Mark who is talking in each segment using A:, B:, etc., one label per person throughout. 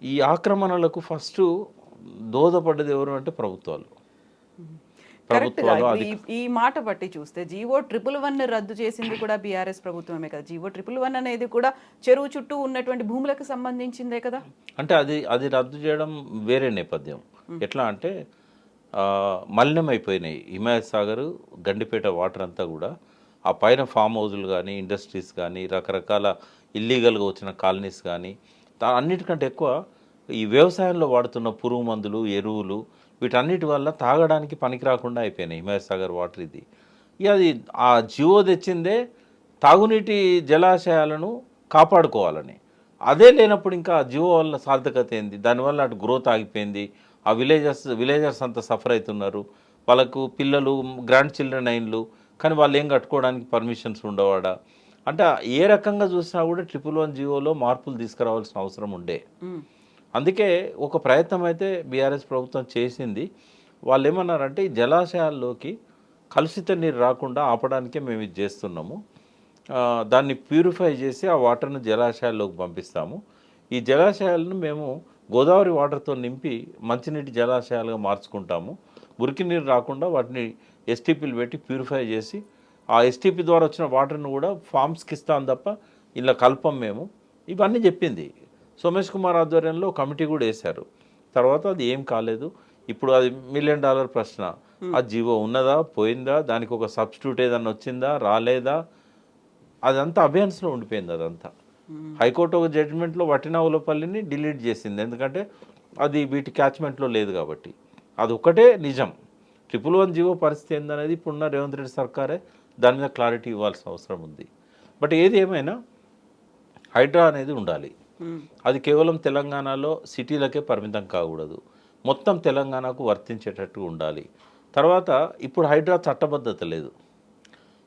A: ఈ ఆక్రమణలకు ఫస్ట్ దోహదపడ్డది ఎవరు అంటే ప్రభుత్వాలు.
B: కరెక్ట్‌గా
A: ప్రభుత్వాలు
B: ఇప్పుడు ఈ ఈ మాట బట్టి చూస్తే జీవో 111 రద్దు చేసింది కూడా బీఆర్ఎస్ ప్రభుత్వమే కదా! జీవో 111 అనేది కూడా చెరువు చుట్టూ ఉన్నటువంటి భూములకు సంబంధించిందే కదా!
A: అంటే అది అది రద్దు చేయడం వేరే నేపథ్యం. ఎట్లా అంటే మలినమైపోయినాయి. హిమాయత్ సాగర్, గండిపేట వాటర్ అంతా కూడా ఆ పైన ఫామ్ హౌజులు కానీ, ఇండస్ట్రీస్ కానీ, రకరకాల ఇల్లీగల్‌గా వచ్చిన కాలనీస్ కానీ, అన్నిటికంటే ఎక్కువ ఈ వ్యవసాయంలో వాడుతున్న పురుగు మందులు, ఎరువులు వీటన్నిటి వల్ల తాగడానికి పనికి రాకుండా అయిపోయినాయి హిమాయత్ సాగర్ వాటర్ ఇది. ఇక అది ఆ జియో తెచ్చిందే తాగునీటి జలాశయాలను కాపాడుకోవాలని. అదే లేనప్పుడు ఇంకా జియో వల్ల సార్థకత ఏంది? దానివల్ల అటు గ్రోత్ ఆగిపోయింది. ఆ విలేజర్స్ అంతా సఫర్ అవుతున్నారు. వాళ్ళకు పిల్లలు, గ్రాండ్ చిల్డ్రన్ అయిన్లు, కానీ వాళ్ళు ఏం కట్టుకోవడానికి పర్మిషన్స్ ఉండవాడా? అంటే ఏ రకంగా చూసినా కూడా 111 జియోలో మార్పులు తీసుకురావాల్సిన అవసరం ఉండే.
B: హ్మ్.
A: అందుకే ఒక ప్రయత్నం అయితే బీఆర్ఎస్ ప్రభుత్వం చేసింది. వాళ్ళు ఏమన్నారంటే ఈ జలాశయాల్లోకి కలుషిత నీరు రాకుండా ఆపడానికే మేము ఇది చేస్తున్నాము. దాన్ని ప్యూరిఫై చేసి ఆ వాటర్‌ను జలాశయాల్లోకి పంపిస్తాము. ఈ జలాశయాలను మేము గోదావరి వాటర్‌తో నింపి మంచినీటి జలాశయాలుగా మార్చుకుంటాము. మురికి నీరు రాకుండా వాటిని ఎస్టీపీలు పెట్టి ప్యూరిఫై చేసి ఆ ఎస్టీపీ ద్వారా వచ్చిన వాటర్‌ను కూడా ఫార్మ్స్‌కి ఇస్తాం తప్ప ఇలా కలపం మేము. ఇవన్నీ చెప్పింది. సోమేష్ కుమార్ ఆధ్వర్యంలో కమిటీ కూడా వేశారు. తర్వాత అది ఏం కాలేదు. ఇప్పుడు అది $1 మిలియన్ ప్రశ్న. ఆ జీవో ఉన్నదా? పోయిందా? దానికి ఒక సబ్స్టిట్యూట్ ఏదన్నా వచ్చిందా? రాలేదా? అదంతా అబియన్స్‌లో ఉండిపోయింది అదంతా. హైకోర్టు ఒక జడ్జిమెంట్‌లో వట్టినావులపల్లిని డిలీట్ చేసింది. ఎందుకంటే అది వీటి క్యాచ్‌మెంట్‌లో లేదు కాబట్టి. అదొక్కటే నిజం. 111 జీవో పరిస్థితి ఏందనేది ఇప్పుడున్న రేవంత్ రెడ్డి సర్కారే దాని మీద క్లారిటీ ఇవ్వాల్సిన అవసరం ఉంది. బట్ ఏది ఏమైనా హైడ్రా అనేది ఉండాలి.
B: హ్మ్.
A: అది కేవలం తెలంగాణలో సిటీలకే పరిమితం కాకూడదు. మొత్తం తెలంగాణకు వర్తించేటట్టు ఉండాలి. తర్వాత ఇప్పుడు హైడ్రా చట్టబద్ధత లేదు.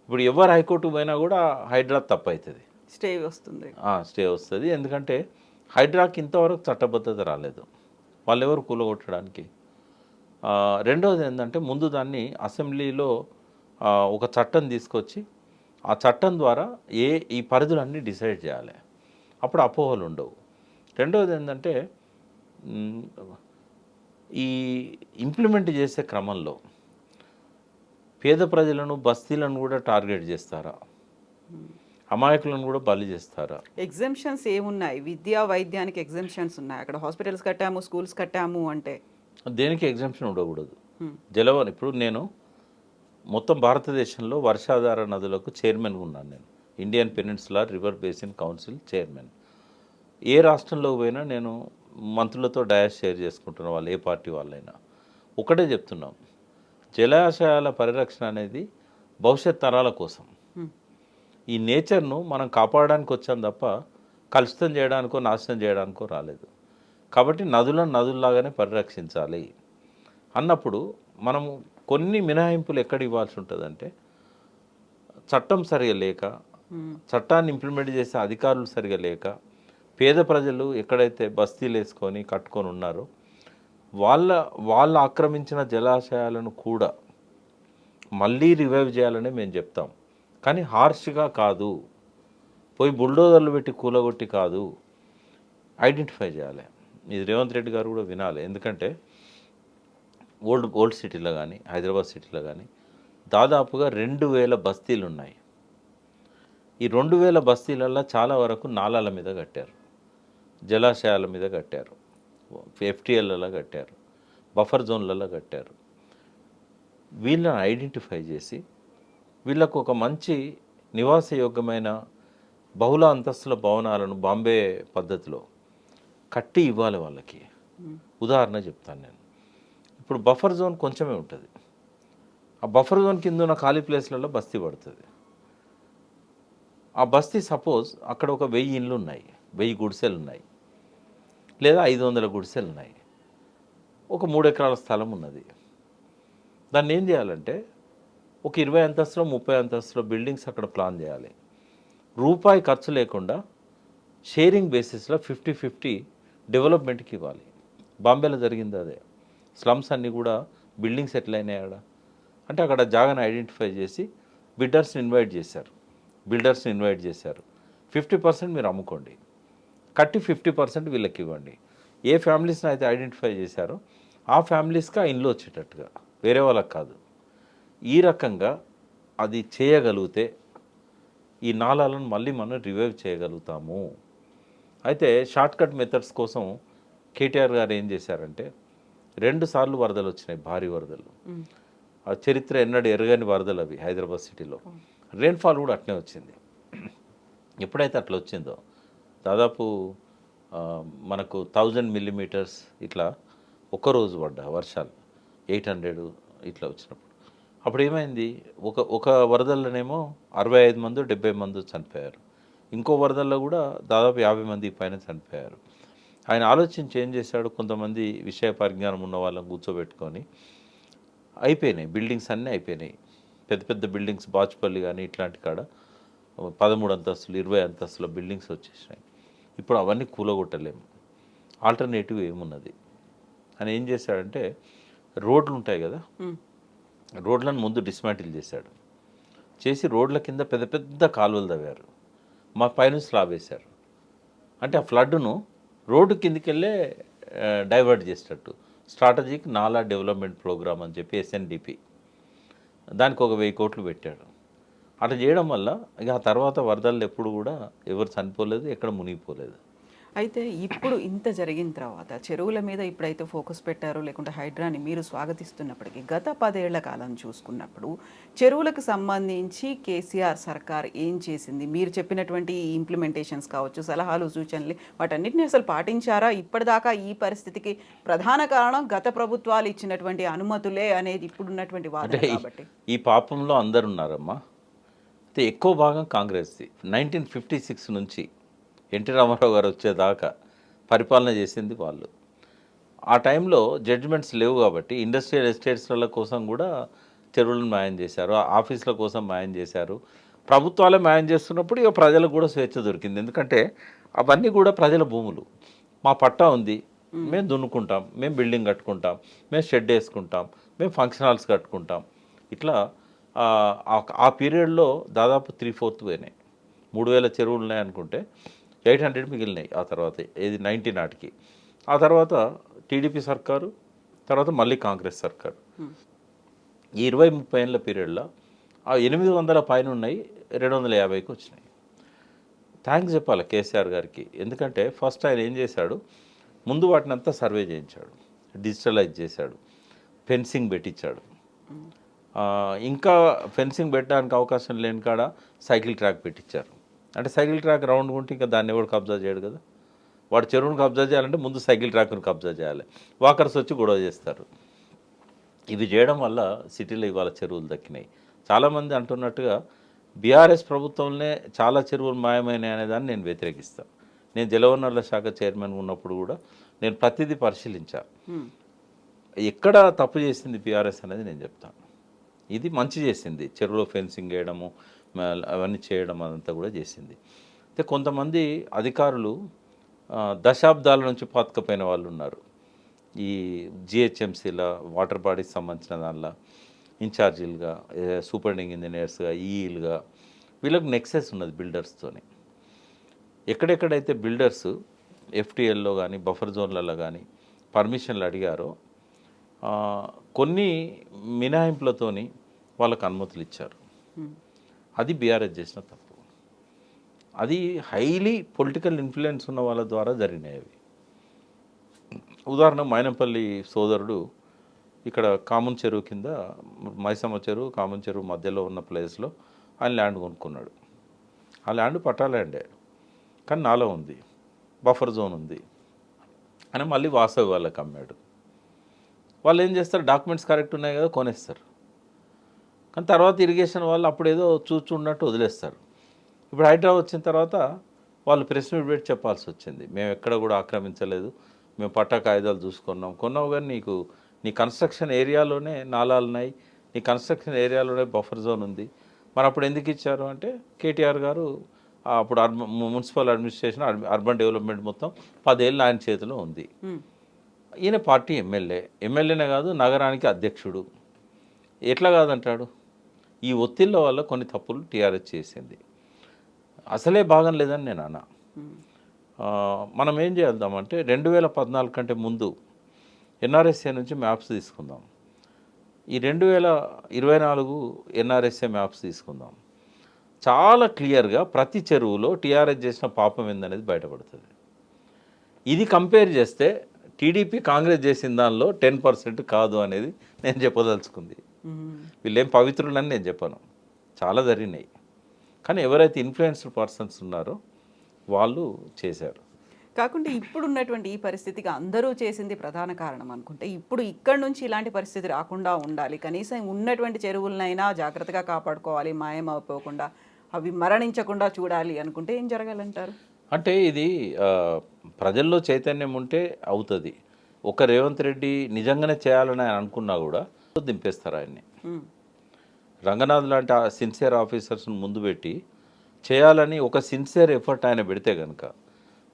A: ఇప్పుడు ఎవరు హైకోర్టుకు పోయినా కూడా హైడ్రా తప్పవుతుంది.
B: స్టే వస్తుంది.
A: స్టే వస్తుంది. ఎందుకంటే హైడ్రాకి ఇంతవరకు చట్టబద్ధత రాలేదు. వాళ్ళెవరు కూలగొట్టడానికి. రెండవది ఏంటంటే ముందు దాన్ని అసెంబ్లీలో ఒక చట్టం తీసుకొచ్చి ఆ చట్టం ద్వారా ఈ పరిధులన్నీ డిసైడ్ చేయాలి. అప్పుడు అపోహలు ఉండవు. రెండవది ఏంటంటే ఈ ఇంప్లిమెంట్ చేసే క్రమంలో పేద ప్రజలను, బస్తీలను కూడా టార్గెట్ చేస్తారా? అమాయకులను కూడా బలి చేస్తారా?
B: ఎగ్జెంప్షన్స్ ఏమున్నాయి? విద్యా, వైద్యానికి ఎగ్జెంప్షన్స్ ఉన్నాయి. అక్కడ హాస్పిటల్స్ కట్టాము, స్కూల్స్ కట్టాము అంటే
A: దేనికి ఎగ్జామ్షన్ ఉండకూడదు.
B: హ్మ్.
A: జలవని ఇప్పుడు నేను మొత్తం భారతదేశంలో వర్షాధార నదులకు చైర్మన్గా ఉన్నాను నేను. Indian peninsular river basin council chairman. ఏ రాష్ట్రంలో పోయినా నేను మంత్రులతో డయాస్ షేర్ చేసుకుంటున్న వాళ్ళు ఏ పార్టీ వాళ్ళైనా ఒకటే చెప్తున్నాం, జలాశయాల పరిరక్షణ అనేది భవిష్యత్ తరాల కోసం.
B: హ్మ్.
A: ఈ నేచర్ను మనం కాపాడడానికి వచ్చాం తప్ప కలుషితం చేయడానికో నాశనం చేయడానికో రాలేదు. కాబట్టి నదులను నదుల్లాగానే పరిరక్షించాలి అన్నప్పుడు మనము కొన్ని మినహాయింపులు ఎక్కడ ఇవ్వాల్సి ఉంటుందంటే చట్టం సరిగా లేక, చట్టాన్ని ఇంప్లిమెంట్ చేసే అధికారులు సరిగా లేక, పేద ప్రజలు ఎక్కడైతే బస్తీలు వేసుకొని కట్టుకొని ఉన్నారో వాళ్ళ ఆక్రమించిన జలాశయాలను కూడా మళ్ళీ రివైవ్ చేయాలని మేము చెప్తాం. కానీ హార్ష్గా కాదు, పోయి బుల్డోజర్లు పెట్టి కూలగొట్టి కాదు, ఐడెంటిఫై చేయాలి. ఇది రేవంత్ రెడ్డి గారు కూడా వినాలి. ఎందుకంటే ఓల్డ్ సిటీలో కానీ, హైదరాబాద్ సిటీలో కానీ దాదాపుగా 2000 బస్తీలు ఉన్నాయి. ఈ 2000 బస్తీలలో చాలా వరకు నాలాల మీద కట్టారు, జలాశయాల మీద కట్టారు, ఎఫ్టీఎల్లలో కట్టారు, బఫర్ జోన్లలో కట్టారు. వీళ్ళని ఐడెంటిఫై చేసి వీళ్ళకు ఒక మంచి నివాసయోగ్యమైన బహుళ అంతస్తుల భవనాలను బాంబే పద్ధతిలో కట్టి ఇవ్వాలి వాళ్ళకి. ఉదాహరణ చెప్తాను నేను. ఇప్పుడు బఫర్ జోన్ కొంచెమే ఉంటుంది. ఆ బఫర్ జోన్ కింద ఉన్న ఖాళీ ప్లేస్లలో బస్తీ పడుతుంది. ఆ బస్తీ సపోజ్ అక్కడ ఒక 1000 ఇండ్లు ఉన్నాయి, 1000 గుడిసెలు ఉన్నాయి, లేదా 500 గుడిసెలు ఉన్నాయి, ఒక 3 ఎకరాల స్థలం ఉన్నది. దాన్ని ఏం చేయాలంటే ఒక 20 అంతస్తులో 30 అంతస్తులో బిల్డింగ్స్ అక్కడ ప్లాన్ చేయాలి. రూపాయి ఖర్చు లేకుండా షేరింగ్ బేసిస్లో 50-50 డెవలప్మెంట్కి ఇవ్వాలి. బాంబేలో జరిగింది అదే. స్లమ్స్ అన్నీ కూడా బిల్డింగ్స్ ఎట్లయినాయి అక్కడ అంటే అక్కడ జాగాను ఐడెంటిఫై చేసి బిల్డర్స్ని ఇన్వైట్ చేశారు. 50% మీరు అమ్ముకోండి, కట్టి 50% వీళ్ళకి ఇవ్వండి. ఏ ఫ్యామిలీస్ని అయితే ఐడెంటిఫై చేశారో ఆ ఫ్యామిలీస్కి ఆ ఇండ్లు వచ్చేటట్టుగా, వేరే వాళ్ళకి కాదు. ఈ రకంగా అది చేయగలిగితే ఈ నాలాలను మళ్ళీ మనం రివైవ్ చేయగలుగుతాము. అయితే షార్ట్కట్ మెథడ్స్ కోసం కేటీఆర్ గారు ఏం చేశారంటే 2 సార్లు వరదలు వచ్చినాయి, భారీ వరదలు. ఆ చరిత్ర ఎన్నడూ ఎరగని వరదలు అవి హైదరాబాద్ సిటీలో. రెయిన్ఫాల్ కూడా అట్నే వచ్చింది. ఎప్పుడైతే అట్లా వచ్చిందో దాదాపు మనకు 1000 మిల్లీమీటర్స్ ఇట్లా ఒక్కరోజు పడ్డా వర్షాలు, 800 ఇట్లా వచ్చినప్పుడు. అప్పుడు ఏమైంది, ఒక వరదల్లోనేమో 65 మంది 70 మంది చనిపోయారు. ఇంకో వరదల్లో కూడా దాదాపు 50 మంది పైన చనిపోయారు. ఆయన ఆలోచించి ఏం చేశాడు, కొంతమంది విషయ పరిజ్ఞానం ఉన్న వాళ్ళని కూర్చోబెట్టుకొని అయిపోయినాయి బిల్డింగ్స్ అన్నీ అయిపోయినాయి. పెద్ద పెద్ద బిల్డింగ్స్ బాచుపల్లి కానీ ఇట్లాంటి కాడ 13 అంతస్తులు 20 అంతస్తుల బిల్డింగ్స్ వచ్చేసినాయి. ఇప్పుడు అవన్నీ కూలగొట్టలేము, ఆల్టర్నేటివ్ ఏమున్నది అని ఏం చేశాడంటే రోడ్లు ఉంటాయి కదా, రోడ్లను ముందు డిస్మాంటిల్ చేశాడు. చేసి రోడ్ల కింద పెద్ద పెద్ద కాలువలు తవ్వారు, మా పైన స్లాబ్ వేశారు. అంటే ఆ ఫ్లడ్ను రోడ్డు కిందికి వెళ్ళే డైవర్ట్ చేసేటట్టు స్ట్రాటజిక్ నాలా డెవలప్మెంట్ ప్రోగ్రామ్ అని చెప్పి ఎస్ఎన్డిపి, దానికి ఒక 1000 కోట్లు పెట్టాడు. అట్లా చేయడం వల్ల ఇక ఆ తర్వాత వరదలు ఎప్పుడు కూడా ఎవరు చనిపోలేదు, ఎక్కడ మునిగిపోలేదు.
B: అయితే ఇప్పుడు ఇంత జరిగిన తర్వాత చెరువుల మీద ఇప్పుడైతే ఫోకస్ పెట్టారో, లేకుంటే హైడ్రాని మీరు స్వాగతిస్తున్నప్పటికీ గత 10 ఏళ్ల కాలం చూసుకున్నప్పుడు చెరువులకు సంబంధించి కేసీఆర్ సర్కార్ ఏం చేసింది? మీరు చెప్పినటువంటి ఇంప్లిమెంటేషన్స్ కావచ్చు, సలహాలు సూచనలు, వాటన్నిటిని అసలు పాటించారా? ఇప్పటిదాకా ఈ పరిస్థితికి ప్రధాన కారణం గత ప్రభుత్వాలు ఇచ్చినటువంటి అనుమతులే అనేది ఇప్పుడున్నటువంటి వాదన కాబట్టి.
A: ఈ పాపంలో అందరు ఉన్నారమ్మా. అయితే ఎక్కువ భాగం కాంగ్రెస్ది. 1956 నుంచి ఎన్టీ రామారావు గారు వచ్చేదాకా పరిపాలన చేసింది వాళ్ళు. ఆ టైంలో జడ్జిమెంట్స్ లేవు కాబట్టి ఇండస్ట్రియల్ ఎస్టేట్స్ల కోసం కూడా చెరువులను మాయం చేశారు, ఆఫీసుల కోసం మాయం చేశారు. ప్రభుత్వాలే మాయం చేస్తున్నప్పుడు ఇక ప్రజలకు కూడా స్వేచ్ఛ దొరికింది. ఎందుకంటే అవన్నీ కూడా ప్రజల భూములు. మా పట్టా ఉంది, మేము దున్నుకుంటాం, మేము బిల్డింగ్ కట్టుకుంటాం, మేము షెడ్ వేసుకుంటాం, మేము ఫంక్షన్ హాల్స్ కట్టుకుంటాం. ఇట్లా ఆ పీరియడ్లో దాదాపు 3/4 పోయినాయి. 3000 చెరువులు ఉన్నాయి అనుకుంటే 800 మిగిలినాయి. ఆ తర్వాత ఏది 90 నాటికి. ఆ తర్వాత టీడీపీ సర్కారు, తర్వాత మళ్ళీ కాంగ్రెస్ సర్కారు. ఈ 20-30 ఏళ్ళ పీరియడ్లో ఆ 800 పైన ఉన్నాయి, 250కి వచ్చినాయి. థ్యాంక్స్ చెప్పాలి కేసీఆర్ గారికి. ఎందుకంటే ఫస్ట్ ఆయన ఏం చేశాడు, ముందు వాటిని అంతా సర్వే చేయించాడు, డిజిటలైజ్ చేశాడు, ఫెన్సింగ్ పెట్టించాడు. ఇంకా ఫెన్సింగ్ పెట్టడానికి అవకాశం లేని కాడ సైకిల్ ట్రాక్ పెట్టించారు. అంటే సైకిల్ ట్రాక్ రౌండ్ ఉంటే ఇంకా దాన్ని ఎవడు కబ్జా చేయడు కదా. వాడు చెరువును కబ్జా చేయాలంటే ముందు సైకిల్ ట్రాక్ను కబ్జా చేయాలి. వాకర్స్ వచ్చి గొడవ చేస్తారు. ఇవి చేయడం వల్ల సిటీలో ఇవాళ చెరువులు దక్కినాయి. చాలామంది అంటున్నట్టుగా బీఆర్ఎస్ ప్రభుత్వంలోనే చాలా చెరువులు మాయమైనాయి అనేదాన్ని నేను వ్యతిరేకిస్తాను. నేను జలవనరుల శాఖ చైర్మన్ ఉన్నప్పుడు కూడా నేను ప్రతిదీ పరిశీలించాను. ఎక్కడ తప్పు చేసింది బీఆర్ఎస్ అనేది నేను చెప్తాను. ఇది మంచి చేసింది, చెరువులో ఫెన్సింగ్ వేయడము అవన్నీ చేయడం అదంతా కూడా చేసింది. అయితే కొంతమంది అధికారులు దశాబ్దాల నుంచి పాతుకపోయిన వాళ్ళు ఉన్నారు. ఈ జిహెచ్ఎంసీల వాటర్ బాడీకి సంబంధించిన దానిలో ఇన్ఛార్జీలుగా, సూపరింటెండింగ్ ఇంజనీర్స్గా, ఈఈలుగా వీళ్ళకి నెక్సెస్ ఉన్నది బిల్డర్స్తోని. ఎక్కడెక్కడైతే బిల్డర్స్ ఎఫ్టీఎల్లో కానీ బఫర్ జోన్లలో కానీ పర్మిషన్లు అడిగారో కొన్ని మినహాయింపులతోని వాళ్ళకు అనుమతులు ఇచ్చారు. అది బీఆర్ఎస్ చేసిన తప్పు. అది హైలీ పొలిటికల్ ఇన్ఫ్లుయెన్స్ ఉన్న వాళ్ళ ద్వారా జరిగినాయి అవి. ఉదాహరణ మైనంపల్లి సోదరుడు ఇక్కడ కామన్ చెరువు కింద, మైసమ్మ చెరువు కామన్ చెరువు మధ్యలో ఉన్న ప్లేస్లో ఆయన ల్యాండ్ కొనుక్కున్నాడు. ఆ ల్యాండ్ పట్టా ల్యాండే, కానీ నాలో ఉంది, బఫర్ జోన్ ఉంది అని మళ్ళీ వాసవి వాళ్ళకి అమ్మాడు. వాళ్ళు ఏం చేస్తారు, డాక్యుమెంట్స్ కరెక్ట్ ఉన్నాయి కదా కొనేస్తారు. కానీ తర్వాత ఇరిగేషన్ వాళ్ళు అప్పుడేదో చూచున్నట్టు వదిలేస్తారు. ఇప్పుడు హైడ్రా వచ్చిన తర్వాత వాళ్ళు ప్రెస్ మీట్ పెట్టి చెప్పాల్సి వచ్చింది, మేము ఎక్కడ కూడా ఆక్రమించలేదు, మేము పట్టా కాయిదాలు చూసుకున్నాం. కొన్నావు కానీ నీ కన్స్ట్రక్షన్ ఏరియాలోనే నాలాలు ఉన్నాయి, నీ కన్స్ట్రక్షన్ ఏరియాలోనే బఫర్ జోన్ ఉంది, మరి అప్పుడు ఎందుకు ఇచ్చారు అంటే కేటీఆర్ గారు అప్పుడు మున్సిపల్ అడ్మినిస్ట్రేషన్ అర్బన్ డెవలప్మెంట్ మొత్తం 10 ఏళ్ళు ఆయన చేతిలో ఉంది. ఈయన పార్టీ ఎమ్మెల్యేనే కాదు నగరానికి అధ్యక్షుడు. ఎట్లా కాదంటాడు? ఈ ఒత్తిళ్ళ వల్ల కొన్ని తప్పులు టీఆర్ఎస్ చేసింది. అసలే భాగం లేదని నేను అన్నా. మనం ఏం చేద్దామంటే 2014 కంటే ముందు ఎన్ఆర్ఎస్ఏ నుంచి మ్యాప్స్ తీసుకుందాం. ఈ 2024 ఎన్ఆర్ఎస్ఏ మ్యాప్స్ తీసుకుందాం. చాలా క్లియర్గా ప్రతి చెరువులో టీఆర్ఎస్ చేసిన పాపం ఏందనేది బయటపడుతుంది. ఇది కంపేర్ చేస్తే టీడీపీ కాంగ్రెస్ చేసిన దానిలో 10% కాదు అనేది నేను చెప్పదలుచుకుంది. వీళ్ళేం పవిత్రులని నేను చెప్పను, చాలా జరిగినాయి. కానీ ఎవరైతే ఇన్ఫ్లుయెన్స్డ్ పర్సన్స్ ఉన్నారో వాళ్ళు చేశారు.
B: కాకుండా ఇప్పుడు ఉన్నటువంటి ఈ పరిస్థితికి అందరూ చేసింది ప్రధాన కారణం అనుకుంటే, ఇప్పుడు ఇక్కడ నుంచి ఇలాంటి పరిస్థితి రాకుండా ఉండాలి, కనీసం ఉన్నటువంటి చెరువులనైనా జాగ్రత్తగా కాపాడుకోవాలి, మాయం అయిపోకుండా అవి మరణించకుండా చూడాలి అనుకుంటే ఏం జరగాలంటారు?
A: అంటే ఇది ప్రజల్లో చైతన్యం ఉంటే అవుతుంది. ఒక రేవంత్ రెడ్డి నిజంగానే చేయాలని ఆయన అనుకున్నా కూడా దింపేస్తారు ఆయన్ని. రంగనాథ్ లాంటి సిన్సియర్ ఆఫీసర్స్ని ముందు పెట్టి చేయాలని ఒక సిన్సియర్ ఎఫర్ట్ ఆయన పెడితే కనుక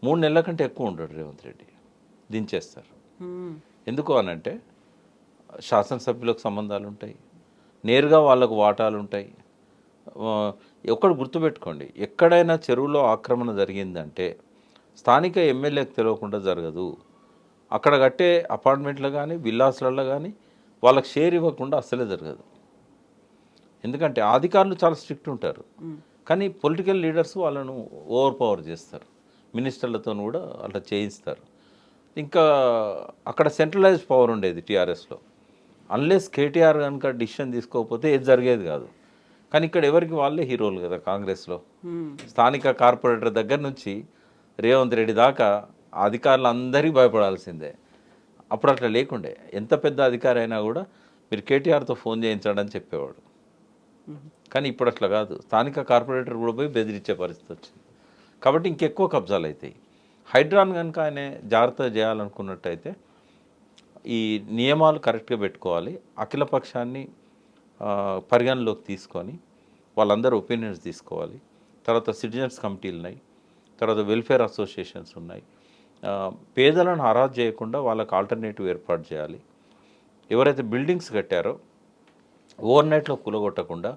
A: 3 నెలల కంటే ఎక్కువ ఉండడు రేవంత్ రెడ్డి, దించేస్తారు. ఎందుకు అనంటే శాసనసభ్యులకు సంబంధాలు ఉంటాయి, నేరుగా వాళ్ళకు వాటాలు ఉంటాయి. ఒకటి గుర్తుపెట్టుకోండి, ఎక్కడైనా చెరువులో ఆక్రమణ జరిగిందంటే స్థానిక ఎమ్మెల్యేకి తెలియకుండా జరగదు. అక్కడ కట్టే అపార్ట్మెంట్లు కానీ విల్లాస్లలో కానీ వాళ్ళకి షేర్ ఇవ్వకుండా అస్సలే జరగదు. ఎందుకంటే అధికారులు చాలా స్ట్రిక్ట్ ఉంటారు, కానీ పొలిటికల్ లీడర్స్ వాళ్ళను ఓవర్ పవర్ చేస్తారు, మినిస్టర్లతో కూడా అట్లా చేయిస్తారు. ఇంకా అక్కడ సెంట్రలైజ్డ్ పవర్ ఉండేది టీఆర్ఎస్లో. అన్లెస్ కేటీఆర్ కనుక డిసిషన్ తీసుకోకపోతే ఏది జరిగేది కాదు. కానీ ఇక్కడ ఎవరికి వాళ్ళే హీరోలు కదా కాంగ్రెస్లో. స్థానిక కార్పొరేటర్ దగ్గర నుంచి రేవంత్ రెడ్డి దాకా అధికారులు అందరికీ భయపడాల్సిందే. అప్పుడు అట్లా లేకుండే, ఎంత పెద్ద అధికారి అయినా కూడా మీరు కేటీఆర్తో ఫోన్ చేయించండి అని చెప్పేవాడు. కానీ ఇప్పుడు అట్లా కాదు, స్థానిక కార్పొరేటర్ కూడా పోయి బెదిరించే పరిస్థితి వచ్చింది. కాబట్టి ఇంకెక్కువ కబ్జాలు అవుతాయి. హైడ్రాన్ కనుక ఆయన జాగ్రత్తగా చేయాలనుకున్నట్టయితే ఈ నియమాలు కరెక్ట్గా పెట్టుకోవాలి, అఖిలపక్షాన్ని పరిగణలోకి తీసుకొని వాళ్ళందరూ ఒపీనియన్స్ తీసుకోవాలి. తర్వాత సిటిజన్స్ కమిటీలు ఉన్నాయి, తర్వాత వెల్ఫేర్ అసోసియేషన్స్ ఉన్నాయి. పేదలను హరాజ్ చేయకుండా వాళ్ళకి ఆల్టర్నేటివ్ ఏర్పాటు చేయాలి. ఎవరైతే బిల్డింగ్స్ కట్టారో ఓవర్ నైట్లో కూలగొట్టకుండా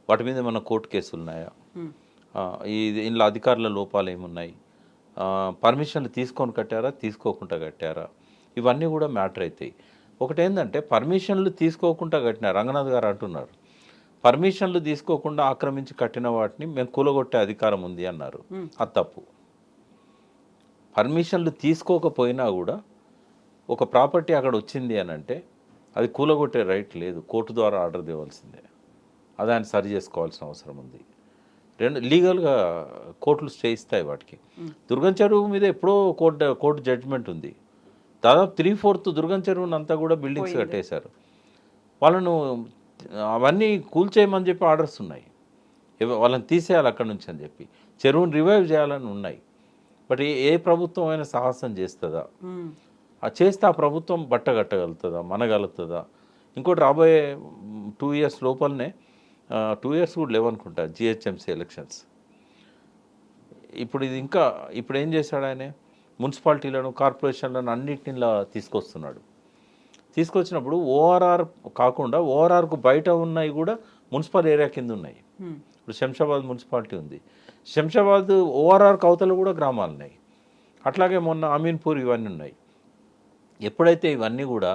A: వాటి మీద ఏమైనా కోర్టు కేసులు ఉన్నాయా, ఇందులో అధికారుల లోపాలు ఏమున్నాయి, పర్మిషన్లు తీసుకొని కట్టారా తీసుకోకుండా కట్టారా, ఇవన్నీ కూడా మ్యాటర్ అవుతాయి. ఒకటేంటంటే పర్మిషన్లు తీసుకోకుండా కట్టిన రంగనాథ్ గారు అంటున్నారు, పర్మిషన్లు తీసుకోకుండా ఆక్రమించి కట్టిన వాటిని మేము కూలగొట్టే అధికారం ఉంది అన్నారు. అది తప్పు. పర్మిషన్లు తీసుకోకపోయినా కూడా ఒక ప్రాపర్టీ అక్కడ వచ్చింది అని అంటే అది కూలగొట్టే రైట్ లేదు, కోర్టు ద్వారా ఆర్డర్ తేవాల్సిందే. అది ఆయన సరి చేసుకోవాల్సిన అవసరం ఉంది. లీగల్గా కోర్టులు స్టే ఇస్తాయి వాటికి. దుర్గం చెరువు మీద ఎప్పుడో కోర్టు జడ్జిమెంట్ ఉంది. దాదాపు 3/4 దుర్గం చెరువునంతా కూడా బిల్డింగ్స్ కట్టేశారు. వాళ్ళను అవన్నీ కూల్చేయమని చెప్పి ఆర్డర్స్ ఉన్నాయి, వాళ్ళని తీసేయాలి అక్కడి నుంచి అని చెప్పి, చెరువుని రివైవ్ చేయాలని ఉన్నాయి. బట్ ఏ ప్రభుత్వం అయినా సాహసం చేస్తుందా? చేస్తే ఆ ప్రభుత్వం బట్టగట్టగలుగుతుందా, మనగలుగుతుందా? ఇంకోటి రాబోయే 2 years లోపలనే 2 years కూడా లేవనుకుంటా జిహెచ్ఎంసీ ఎలక్షన్స్. ఇప్పుడు ఇది ఇంకా ఇప్పుడు ఏం చేశాడు ఆయన, మున్సిపాలిటీలను కార్పొరేషన్లను అన్నింటిలా తీసుకొస్తున్నాడు. తీసుకొచ్చినప్పుడు ఓఆర్ఆర్ కాకుండా ఓఆర్ఆర్కు బయట ఉన్నాయి కూడా మున్సిపల్ ఏరియా కింద ఉన్నాయి. ఇప్పుడు శంషాబాద్ మున్సిపాలిటీ ఉంది, శంషాబాద్ ఓఆర్ఆర్ కవతలు కూడా గ్రామాలు ఉన్నాయి. అట్లాగే మొన్న అమీన్పూర్ ఇవన్నీ ఉన్నాయి. ఎప్పుడైతే ఇవన్నీ కూడా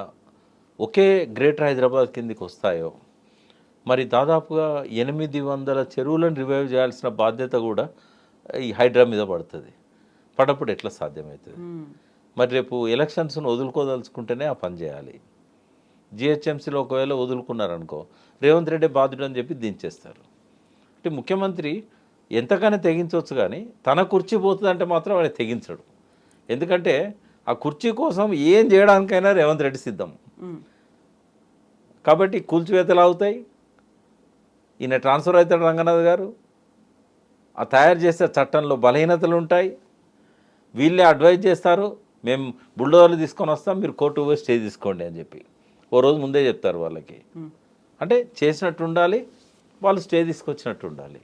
A: ఒకే గ్రేటర్ హైదరాబాద్ కిందికి వస్తాయో మరి దాదాపుగా 800 చెరువులను రివైవ్ చేయాల్సిన బాధ్యత కూడా ఈ హైడ్రా మీద పడుతుంది. పడప్పుడు ఎట్లా సాధ్యమవుతుంది? మరి రేపు ఎలక్షన్స్ను వదులుకోదలుచుకుంటేనే ఆ పని చేయాలి. జిహెచ్ఎంసీలో ఒకవేళ వదులుకున్నారనుకో రేవంత్ రెడ్డి బాధ్యుడు అని చెప్పి దించేస్తారు. అంటే ముఖ్యమంత్రి ఎంతకైనా తెగించవచ్చు, కానీ తన కుర్చీ పోతుందంటే మాత్రం వాడు తెగించడు. ఎందుకంటే ఆ కుర్చీ కోసం ఏం చేయడానికైనా రేవంత్ రెడ్డి సిద్ధం. కాబట్టి కూల్చివేతలు అవుతాయి, ఈయన ట్రాన్స్ఫర్ అవుతాడు రంగనాథ్ గారు, ఆ తయారు చేసే చట్టంలో బలహీనతలు ఉంటాయి, వీళ్ళే అడ్వైజ్ చేస్తారు, మేము బుల్డోజర్లు తీసుకొని వస్తాం, మీరు కోర్టు పోయి స్టే తీసుకోండి అని చెప్పి ఓ రోజు ముందే చెప్తారు వాళ్ళకి. అంటే చేసినట్టు ఉండాలి, వాళ్ళు స్టే తీసుకొచ్చినట్టు ఉండాలి.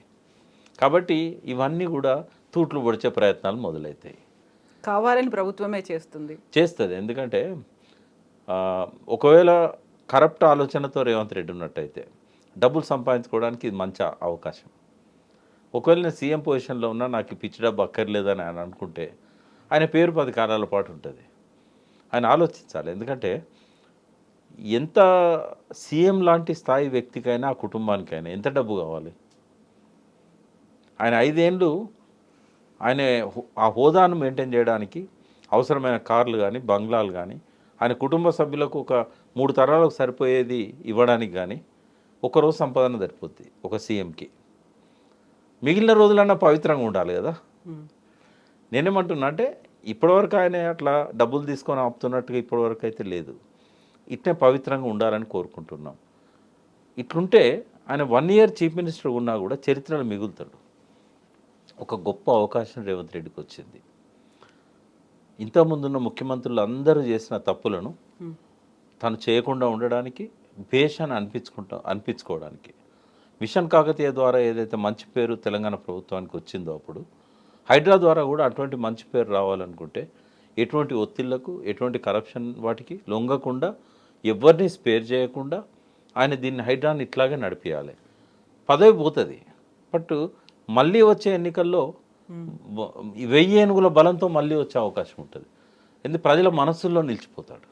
A: కాబట్టి ఇవన్నీ కూడా తూట్లు పొడిచే ప్రయత్నాలు మొదలవుతాయి.
B: కావాలని ప్రభుత్వమే చేస్తుంది.
A: ఎందుకంటే ఒకవేళ కరప్ట్ ఆలోచనతో రేవంత్ రెడ్డి ఉన్నట్టయితే డబ్బులు సంపాదించుకోవడానికి ఇది మంచి అవకాశం. ఒకవేళ నేను సీఎం పొజిషన్లో ఉన్నా, నాకు ఈ పిచ్చి డబ్బు అక్కర్లేదని ఆయన అనుకుంటే ఆయన పేరు 10 కాలాల పాటు ఉంటుంది. ఆయన ఆలోచించాలి. ఎందుకంటే ఎంత సీఎం లాంటి స్థాయి వ్యక్తికైనా ఆ కుటుంబానికైనా ఎంత డబ్బు కావాలి? ఆయన 5 ఏళ్ళు ఆయన ఆ హోదాను మెయింటైన్ చేయడానికి అవసరమైన కార్లు కానీ, బంగ్లాలు కానీ, ఆయన కుటుంబ సభ్యులకు ఒక 3 తరాలకు సరిపోయేది ఇవ్వడానికి కానీ ఒకరోజు సంపాదన సరిపోద్ది ఒక సీఎంకి. మిగిలిన రోజులన్నా పవిత్రంగా ఉండాలి కదా. నేనేమంటున్నా అంటే ఇప్పటివరకు ఆయన అట్లా డబ్బులు తీసుకొని ఆపుతున్నట్టుగా ఇప్పటివరకు అయితే లేదు. ఇట్నే పవిత్రంగా ఉండాలని కోరుకుంటున్నాం. ఇట్లుంటే ఆయన 1 ఇయర్ చీఫ్ మినిస్టర్ ఉన్నా కూడా చరిత్రలో మిగులుతాడు. ఒక గొప్ప అవకాశం రేవంత్ రెడ్డికి వచ్చింది. ఇంతకుముందున్న ముఖ్యమంత్రులు అందరూ చేసిన తప్పులను తను చేయకుండా ఉండడానికి, భేషాన్ని అనిపించుకోవడానికి. మిషన్ కాకతీయ ద్వారా ఏదైతే మంచి పేరు తెలంగాణ ప్రభుత్వానికి వచ్చిందో అప్పుడు హైడ్రా ద్వారా కూడా అటువంటి మంచి పేరు రావాలనుకుంటే ఎటువంటి ఒత్తిళ్లకు, ఎటువంటి కరప్షన్ వాటికి లొంగకుండా, ఎవరిని స్పేర్ చేయకుండా ఆయన దీన్ని హైడ్రాని ఇట్లాగే నడిపించాలి. పదవి పోతుంది, బట్ మళ్ళీ వచ్చే ఎన్నికల్లో 1000 ఏనుగుల బలంతో మళ్ళీ వచ్చే అవకాశం ఉంటుంది. ఎందుకు ప్రజల మనస్సుల్లో నిలిచిపోతాడు.